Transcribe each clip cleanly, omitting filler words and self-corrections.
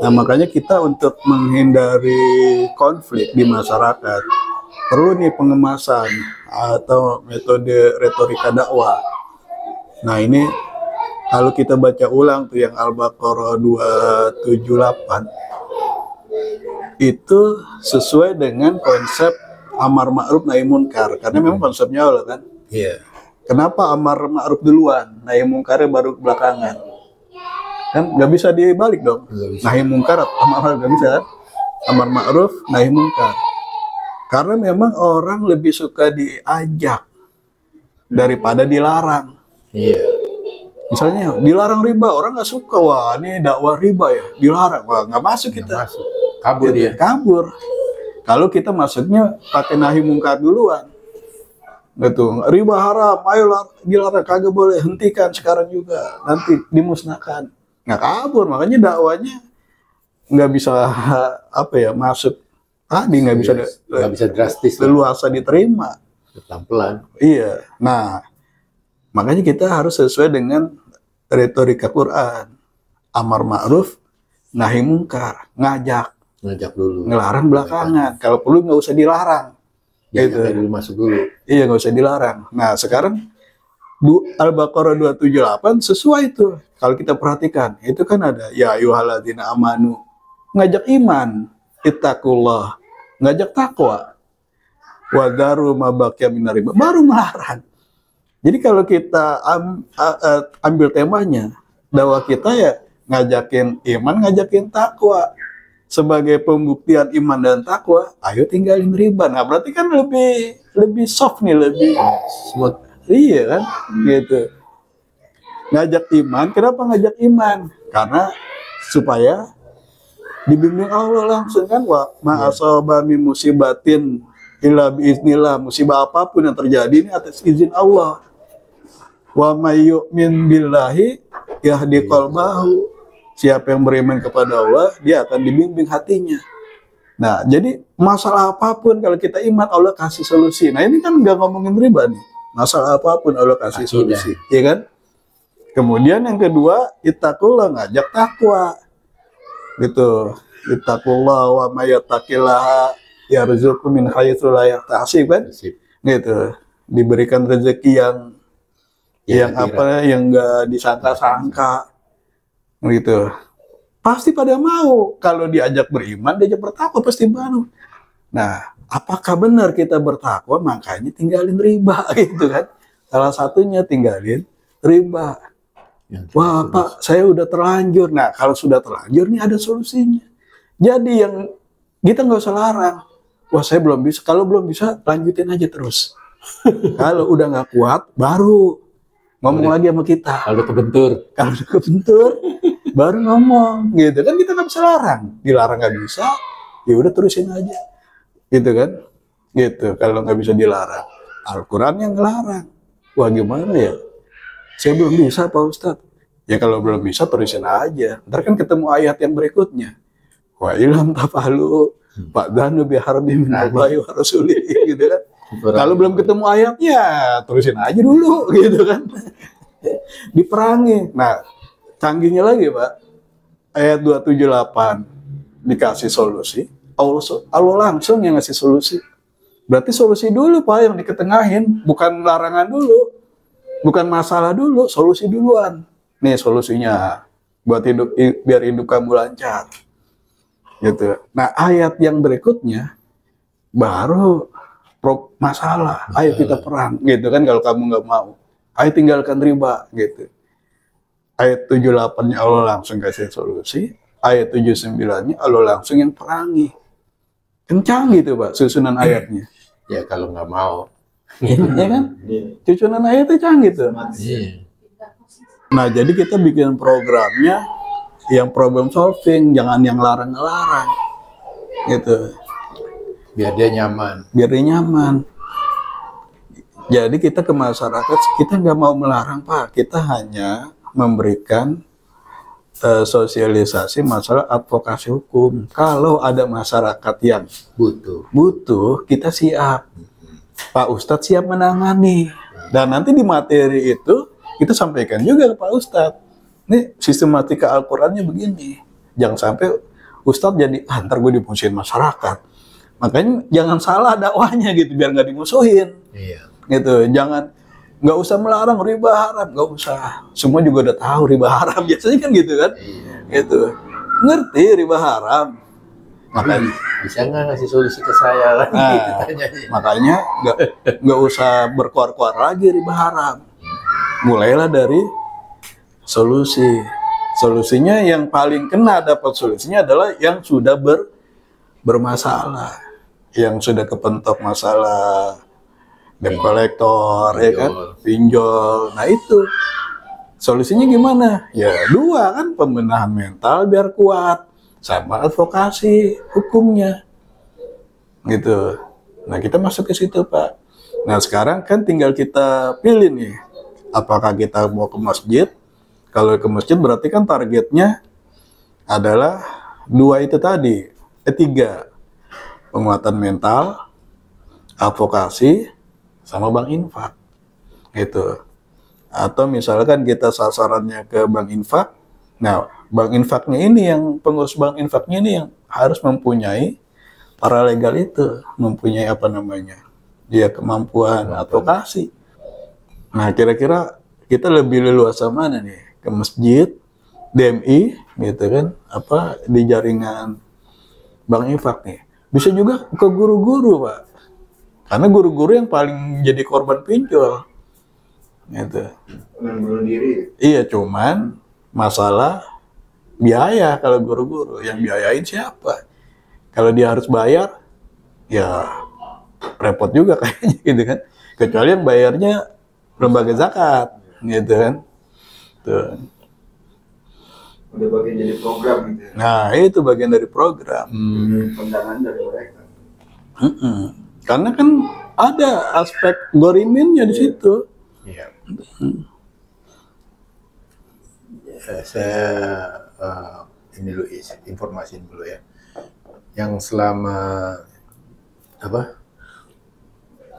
Nah, makanya kita untuk menghindari konflik di masyarakat perlu nih pengemasan atau metode retorika dakwah. Nah, ini kalau kita baca ulang tuh yang Al-Baqarah 278 itu sesuai dengan konsep amar ma'ruf nahi munkar, karena memang konsepnya Allah kan. Iya. Kenapa amar ma'ruf duluan, nahi munkarnya baru belakangan? Kan nggak bisa dibalik dong. Nahi munkar atau amar ma'ruf nggak bisa kan? Amar ma'ruf nahi munkar. Karena memang orang lebih suka diajak daripada dilarang. Iya. Misalnya dilarang riba, orang nggak suka. Wah, ini dakwah riba ya, dilarang. Wah, nggak masuk kita. Nggak masuk. Kabur dia. Kabur. Kalau kita masuknya pakai nahi munkar duluan. Gitu. Riba haram, ayo dilarang, kagak boleh, hentikan sekarang juga. Nanti dimusnahkan. Nggak kabur, makanya dakwanya nggak bisa apa ya, masuk tadi nggak bisa drastis, leluasa diterima. Pelan-pelan. Iya. Nah, makanya kita harus sesuai dengan retorika Quran. Amar ma'ruf, nahi munkar, ngajak dulu. Ngelarang belakangan. Kalau perlu nggak usah dilarang. Gitu. Dulu masuk dulu. Iya, nggak usah dilarang. Nah, sekarang Al-Baqarah 278 sesuai itu. Kalau kita perhatikan, itu kan ada ya ayyuhalladzina amanu, ngajak iman, ittaqullah, ngajak takwa, wa daru ma baqiya minar riba, baru melarang. Jadi kalau kita ambil temanya, dakwah kita ya ngajakin iman, ngajakin takwa. Sebagai pembuktian iman dan takwa, ayo tinggalin riba. Nah, berarti kan lebih soft nih, lebih smooth. Iya kan? Gitu. Ngajak iman, kenapa ngajak iman? Karena supaya dibimbing Allah langsung kan, wa ma asaba min musibatin illa biiznillah, musibah apapun yang terjadi ini atas izin Allah. Wa may yu'min billahi yahdi qalbahu. Siapa yang beriman kepada Allah, dia akan dibimbing hatinya. Nah, jadi masalah apapun kalau kita iman, Allah kasih solusi. Nah, ini kan nggak ngomongin riba nih. Masalah apapun Allah kasih solusi, ya kan? Kemudian yang kedua, ittaqullah, ngajak takwa. Gitu. Ittaqullah wa may yattaqillaha yarzuqhu min haitsu la yahtasib kan? Gitu. Diberikan rezeki yang apa yang nggak disangka-sangka. Gitu. Pasti pada mau. Kalau diajak beriman, diajak bertakwa pasti mau. Nah, apakah benar kita bertakwa? Makanya tinggalin riba gitu kan. Salah satunya tinggalin riba. Wah, Pak, saya udah terlanjur. Nah, kalau sudah terlanjur nih ada solusinya. Jadi yang kita nggak usah larang. Wah, saya belum bisa. Kalau belum bisa, lanjutin aja terus. Kalau udah nggak kuat, baru ngomong lagi sama kita. Kalau kebentur, baru ngomong, gitu kan. Kita nggak bisa larang, dilarang nggak bisa, ya udah terusin aja, gitu kan, gitu. Kalau nggak bisa dilarang, Al-Quran yang ngelarang. Wah, gimana ya? Saya belum bisa, Pak Ustadz. Ya kalau belum bisa terusin aja. Ntar kan ketemu ayat yang berikutnya. Wa ilam tafalu, Pak Danu biharbi minallahi wa rasulih, gitu kan. Kalau belum ketemu ayatnya, terusin aja dulu, gitu kan. Diperangi. Nah, canggihnya lagi, Pak. Ayat 278 dikasih solusi, Allah langsung yang ngasih solusi. Berarti solusi dulu, Pak, yang diketengahin, bukan larangan dulu. Bukan masalah dulu, solusi duluan. Nih solusinya buat biar hidup kamu lancar. Gitu. Nah, ayat yang berikutnya baru masalah. Ayo kita perang, gitu kan. Kalau kamu nggak mau, ayo tinggalkan riba, gitu. Ayat 78-nya Allah langsung kasih solusi. Ayat 79-nya Allah langsung yang perangi. Kencang gitu, Pak, susunan ayatnya. Ya kalau nggak mau. Ya kan? Susunan ayatnya canggih tuh. Nah, jadi kita bikin programnya yang problem solving, jangan yang larang-larang. Gitu. Biar dia nyaman. Jadi kita ke masyarakat, kita nggak mau melarang, Pak. Kita hanya memberikan sosialisasi masalah advokasi hukum. Kalau ada masyarakat yang butuh, kita siap. Pak Ustadz siap menangani. Dan nanti di materi itu kita sampaikan juga ke Pak Ustadz. Nih sistematika Al-Qurannya begini. Jangan sampai Ustadz jadi ntar gue dimusuhin masyarakat. Makanya jangan salah dakwahnya gitu biar nggak dimusuhin. Iya. Gitu. Jangan nggak usah melarang riba haram, nggak usah. Semua juga udah tahu riba haram biasanya kan gitu kan. Iya. Gitu. Ngerti riba haram. Makanya Bisa nggak ngasih solusi ke saya lagi? Nah, Gitu tanyanya. makanya nggak usah berkuar-kuar lagi riba haram. Mulailah dari solusi. Solusinya yang paling kena dapat solusinya adalah yang sudah bermasalah, yang sudah kepentok masalah debt collector, ya kan, pinjol. Nah itu solusinya gimana? Ya dua kan, pembenahan mental biar kuat, sama advokasi hukumnya, gitu. Nah kita masuk ke situ Pak. Nah sekarang kan tinggal kita pilih nih, apakah kita mau ke masjid? Kalau ke masjid berarti kan targetnya adalah dua itu tadi, tiga, penguatan mental, advokasi, sama bank infak, gitu. Atau misalkan kita sasarannya ke bank infak, nah bank infaknya ini yang pengurus bank infaknya ini yang harus mempunyai paralegal itu, mempunyai apa namanya, dia kemampuan advokasi. Nah kira-kira kita lebih leluasa mana nih? Ke masjid, DMI, gitu kan, apa di jaringan bank infak nih. Bisa juga ke guru-guru Pak, karena guru-guru yang paling jadi korban pinjol, gitu. Bunuh diri. Iya, cuman masalah biaya. Kalau guru-guru yang biayain siapa? Kalau dia harus bayar, ya repot juga kayaknya, gitu kan. Kecuali yang bayarnya lembaga zakat, gitu kan. Tuh. Udah bagian jadi program gitu ya. Nah, itu bagian dari program. Pandangan dari mereka. Karena kan ada aspek goriminnya di situ. Iya. Saya ini dulu informasiin dulu ya. Yang selama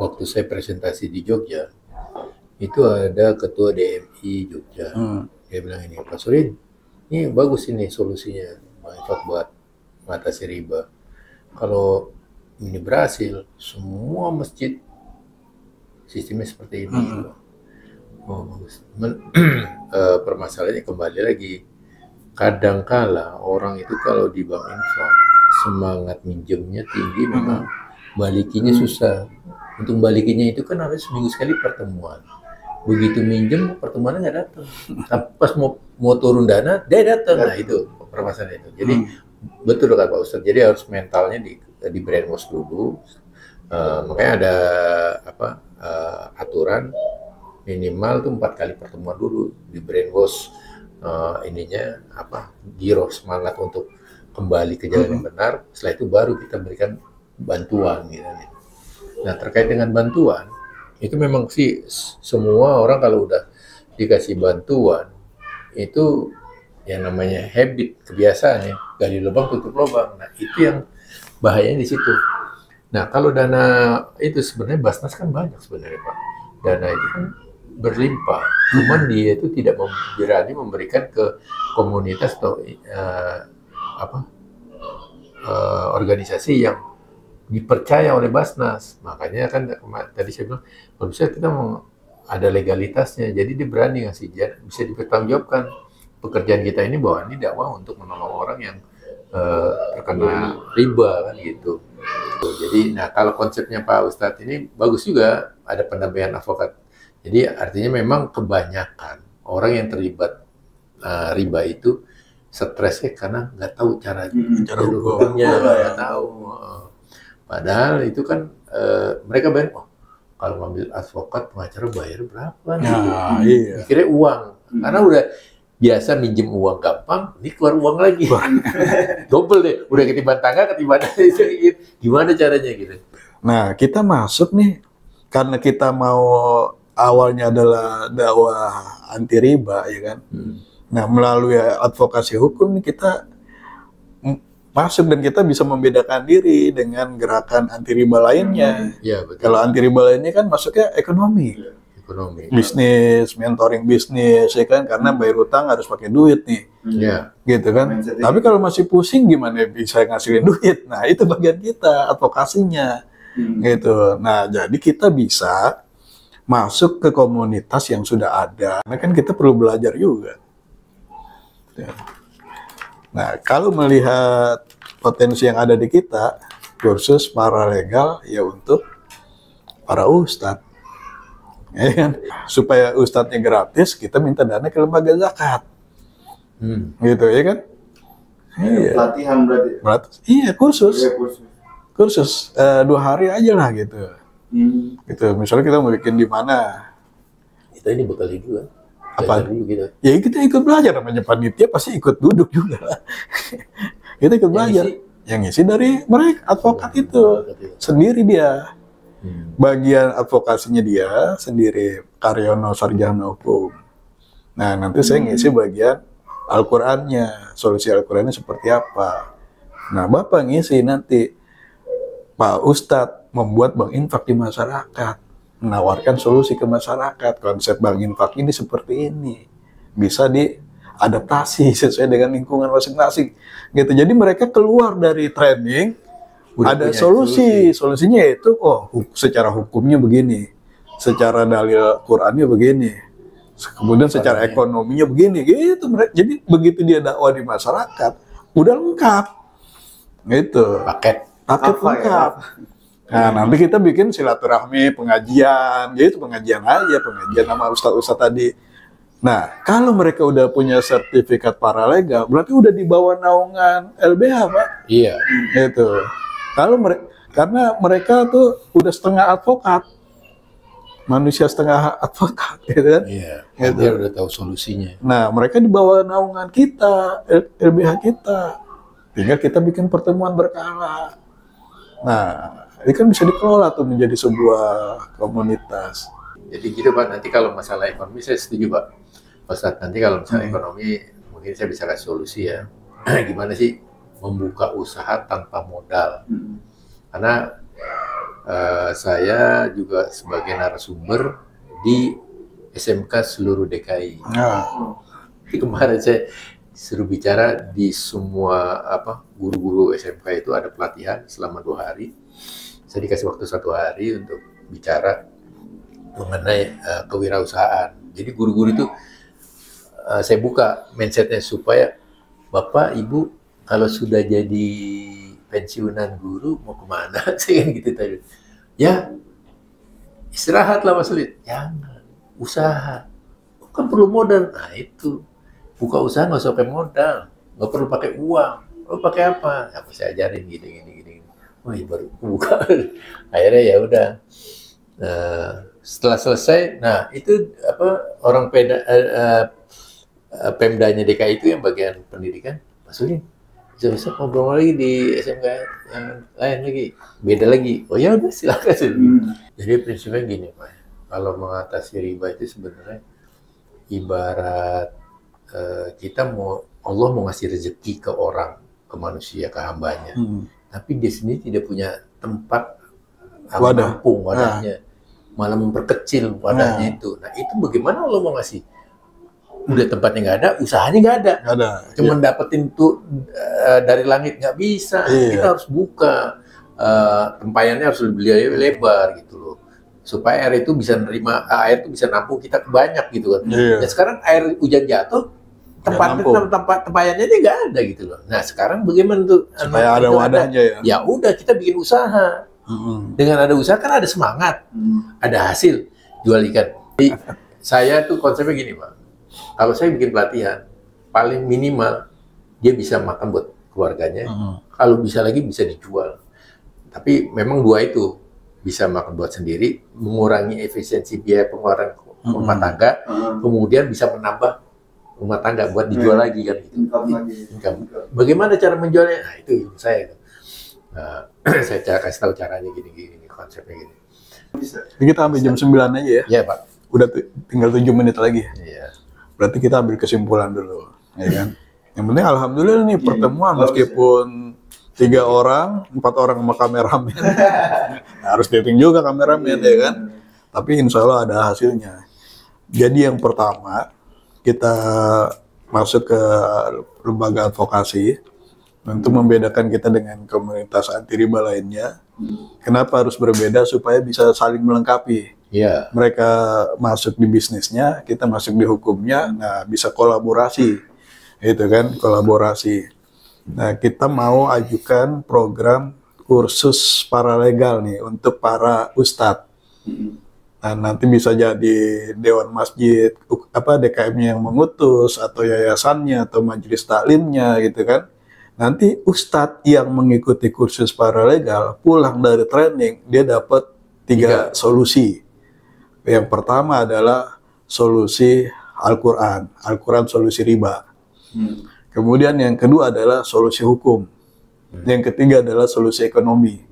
waktu saya presentasi di Jogja, itu ada ketua DMI Jogja. Dia bilang ini, Pak Surin, ini bagus ini solusinya, manfaat buat mengatasi riba. Kalau ini berhasil, semua masjid sistemnya seperti ini. Gitu. Oh, bagus. Permasalahannya kembali lagi, kadangkala orang itu kalau di bank infak semangat minjemnya tinggi, memang balikinya susah. Untuk balikinya itu kan harus seminggu sekali pertemuan. Begitu minjem pertemuannya nggak datang. Tapi pas mau turun dana dia datang. Nah itu permasalahan itu. Jadi betul kan Pak Ustadz. Jadi harus mentalnya di brainwash dulu. Makanya ada aturan minimal tuh 4 kali pertemuan dulu di brainwash, giro semangat untuk kembali ke jalan yang benar. Setelah itu baru kita berikan bantuan gitu. Nah terkait dengan bantuan itu memang sih semua orang kalau udah dikasih bantuan itu yang namanya habit, kebiasaan ya, gali lubang tutup lubang. Nah itu yang bahayanya di situ. Nah kalau dana itu sebenarnya Basnas kan banyak sebenarnya Pak. Dana itu kan berlimpah, cuman dia itu tidak berani memberikan ke komunitas atau organisasi yang dipercaya oleh Basnas. Makanya kan tadi saya bilang, kalau bisa kita mau ada legalitasnya, jadi dia berani ngasih, bisa dipertanggungjawabkan pekerjaan kita ini bahwa ini dakwah untuk menolong orang yang terkena riba kan gitu. Jadi, nah kalau konsepnya Pak Ustadz ini bagus juga, ada pendampingan advokat. Jadi artinya memang kebanyakan orang yang terlibat riba itu stresnya karena nggak tahu cara hukumnya, nggak tahu. Padahal itu kan mereka bayar, kalau ngambil advokat pengacara bayar berapa nih? Nah, iya. Kira uang, karena udah biasa minjem uang gampang, ini keluar uang lagi. Double deh, udah ketiban tangga, ketiban itu, gimana caranya gitu? Nah, kita masuk nih, karena kita mau awalnya adalah dakwah anti riba, ya kan? Nah, melalui advokasi hukum kita masuk dan kita bisa membedakan diri dengan gerakan anti riba lainnya. Ya, betul. Kalau anti riba lainnya kan masuknya ekonomi. ekonomi. bisnis, mentoring bisnis, ya kan? Karena bayar utang harus pakai duit nih, Ya. gitu kan? Mindset Tapi kalau masih pusing gimana bisa ngasilin duit? Nah itu bagian kita, advokasinya, gitu. Nah jadi kita bisa masuk ke komunitas yang sudah ada. Karena kan kita perlu belajar juga. Ya. Nah kalau melihat potensi yang ada di kita, kursus paralegal ya untuk para ustadz. Ya kan? Supaya ustadznya gratis, kita minta dana ke lembaga zakat. Gitu ya kan? Iya. Pelatihan berarti. Iya, kursus. Iya, kursus. Kursus 2 hari aja lah gitu. Gitu. Misalnya kita mau bikin di mana? Kita ini bekal juga. Apa? Belajar dulu kita. Ya kita ikut belajar, namanya panitia pasti ikut duduk juga. Kita ikut belajar. Yang ngisi dari mereka, advokat itu. Sendiri dia. Bagian advokasinya dia sendiri, Karyono Sarjana Hukum. Nah, nanti saya ngisi bagian Al-Qur'annya, solusi Al-Qur'annya seperti apa. Nah, Bapak ngisi nanti Pak Ustadz membuat bank infak di masyarakat, menawarkan solusi ke masyarakat. Konsep bank infak ini seperti ini, bisa diadaptasi sesuai dengan lingkungan masing-masing. Gitu. Jadi mereka keluar dari training Udah ada punya solusi. Solusinya itu, secara hukumnya begini, secara dalil Qur'annya begini, kemudian secara ekonominya begini, gitu. Jadi begitu dia dakwah di masyarakat, udah lengkap, gitu. Paket Lengkap. Nah, nanti kita bikin silaturahmi, pengajian, gitu, pengajian sama ustadz-ustadz tadi. Nah, kalau mereka udah punya sertifikat paralegal, berarti udah di bawah naungan LBH, Pak. Iya. Gitu. Karena mereka tuh udah setengah advokat, manusia setengah advokat, gitu kan? Iya. Gitu. Dia udah tahu solusinya. Nah, mereka di bawah naungan kita, LBH kita. Tinggal kita bikin pertemuan berkala. Nah, ini kan bisa dikelola tuh menjadi sebuah komunitas. Jadi gitu Pak, nanti kalau masalah ekonomi saya setuju Pak. Ustadz, nanti kalau misalnya ekonomi mungkin saya bisa kasih solusi ya. Gimana sih membuka usaha tanpa modal? Karena saya juga sebagai narasumber di SMK seluruh DKI. Nah, Jadi kemarin saya suruh bicara di semua guru-guru SMK itu ada pelatihan selama 2 hari. Saya dikasih waktu 1 hari untuk bicara mengenai kewirausahaan. Jadi guru-guru itu saya buka mindsetnya supaya Bapak, Ibu kalau sudah jadi pensiunan guru mau kemana? Saya kan gitu tadi. Ya istirahatlah Mas Lid. Jangan, usaha. Kan perlu modal. Nah itu, buka usaha nggak usah pakai modal, nggak perlu pakai uang. Lo pakai apa? Aku saya ajarin gini. Oh iya baru buka. Akhirnya ya udah. Setelah selesai, nah itu orang Pemdanya DKI itu yang bagian pendidikan, Mas Udin, bisa ngobrol lagi di SMK yang lain lagi, beda lagi. Oh ya udah silakan. Jadi prinsipnya gini Pak, kalau mengatasi riba itu sebenarnya ibarat Allah mau ngasih rezeki ke orang, ke manusia, ke hambanya, tapi dia sendiri tidak punya tempat menampung wadahnya, malah memperkecil wadahnya itu. Nah itu bagaimana Allah mau ngasih? Udah tempatnya nggak ada, usahanya nggak ada. Cuma dapetin tuh dari langit nggak bisa. Kita harus buka, tempayannya harus lebih lebar gitu loh, supaya air itu bisa air itu bisa nampung kita banyak gitu kan. Dan sekarang air hujan jatuh, tempayannya ini nggak ada gitu loh. Nah sekarang bagaimana tuh? Supaya ada wadahnya ya. Ya udah kita bikin usaha. Dengan ada usaha kan ada semangat, ada hasil, jual ikan. Jadi, saya tuh konsepnya gini Pak. Kalau saya bikin pelatihan, paling minimal dia bisa makan buat keluarganya. Kalau bisa lagi bisa dijual. Tapi memang 2 itu, bisa makan buat sendiri, mengurangi efisiensi biaya pengeluaran rumah tangga, kemudian bisa menambah rumah tangga buat dijual lagi kan gitu. Bagaimana cara menjualnya? Nah itu saya. Saya kasih tahu caranya gini, konsepnya gini. Jadi kita ambil jam 9 aja ya. Iya Pak. Udah tinggal 7 menit lagi. Iya. Berarti kita ambil kesimpulan dulu, ya kan? Yang penting alhamdulillah nih pertemuan meskipun 3 orang, 4 orang sama kameramen. Nah, harus dating juga kameramen ya kan? Tapi insya Allah ada hasilnya. Jadi yang pertama, kita masuk ke lembaga advokasi untuk membedakan kita dengan komunitas anti riba lainnya. Kenapa harus berbeda? Supaya bisa saling melengkapi. Iya. Mereka masuk di bisnisnya, kita masuk di hukumnya, nah bisa kolaborasi, itu kan, kolaborasi. Nah, kita mau ajukan program kursus paralegal nih untuk para ustadz. Nah, nanti bisa jadi dewan masjid, DKM-nya yang mengutus, atau yayasannya, atau majelis taklimnya, gitu kan. Nanti ustadz yang mengikuti kursus paralegal pulang dari training, dia dapat tiga solusi. Yang pertama adalah solusi Al-Quran, Al-Quran solusi riba. Kemudian yang kedua adalah solusi hukum. Yang ketiga adalah solusi ekonomi.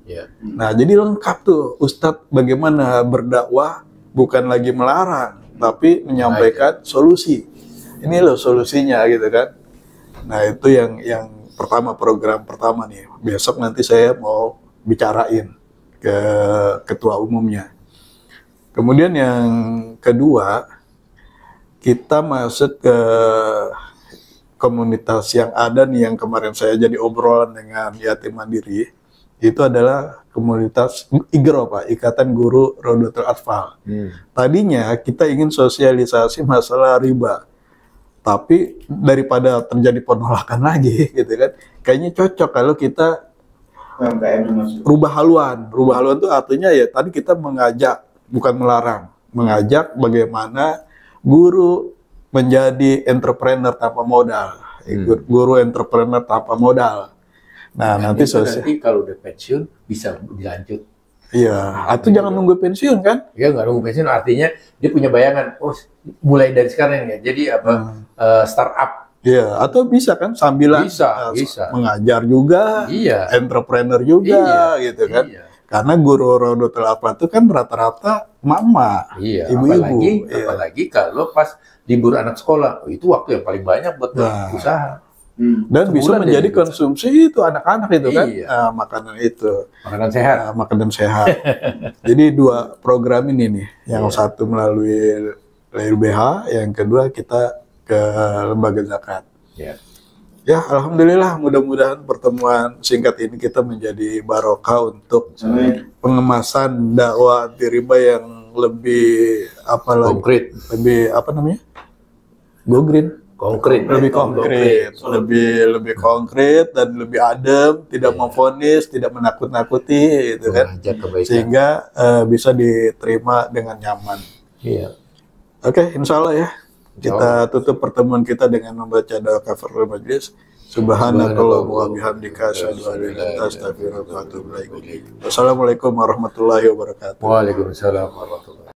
Nah, jadi lengkap tuh ustadz bagaimana berdakwah, bukan lagi melarang, tapi menyampaikan solusi. Ini loh solusinya, gitu kan. Nah, itu yang pertama, program pertama nih. Besok nanti saya mau bicarain ke ketua umumnya. Kemudian yang kedua, kita masuk ke komunitas yang ada nih, yang kemarin saya jadi obrolan dengan yatim mandiri. Itu adalah komunitas IGRO, Pak, Ikatan Guru Rodotul Atfal. Tadinya kita ingin sosialisasi masalah riba. Tapi daripada terjadi penolakan lagi, gitu kan, kayaknya cocok kalau kita rubah haluan. Rubah haluan itu artinya ya tadi kita mengajak, bukan melarang. Mengajak bagaimana guru menjadi entrepreneur tanpa modal. Guru entrepreneur tanpa modal. Nah, nanti kalau udah pensiun bisa dilanjut. Iya, atau jangan nunggu pensiun kan? Iya, nggak nunggu pensiun, artinya dia punya bayangan, oh mulai dari sekarang ya, jadi startup. Iya, atau bisa kan sambilan bisa. mengajar juga, entrepreneur juga, gitu kan? Karena guru Rodotul Atfal itu kan rata-rata mama, ibu-ibu. Apalagi kalau pas libur anak sekolah, itu waktu yang paling banyak buat usaha. Dan bisa menjadi konsumsi itu anak-anak itu kan, makanan itu. Makanan sehat. Makanan sehat. Jadi dua program ini nih, yang satu melalui LBH, yang kedua kita ke lembaga zakat. Ya, alhamdulillah, mudah-mudahan pertemuan singkat ini kita menjadi barokah untuk pengemasan dakwah anti riba yang lebih konkret, lebih go green. Lebih konkret, lebih konkret dan lebih adem, tidak memvonis, tidak menakut-nakuti, gitu kan, sehingga bisa diterima dengan nyaman. Oke, insya Allah ya. Kita tutup pertemuan kita dengan membaca doa kafaratul majlis. Subhanakallahumma wa bihamdika asyhadu an la ilaha illa anta astaghfiruka wa atubu ilaik. Wassalamualaikum warahmatullahi wabarakatuh. Waalaikumsalam warahmatullahi wabarakatuh.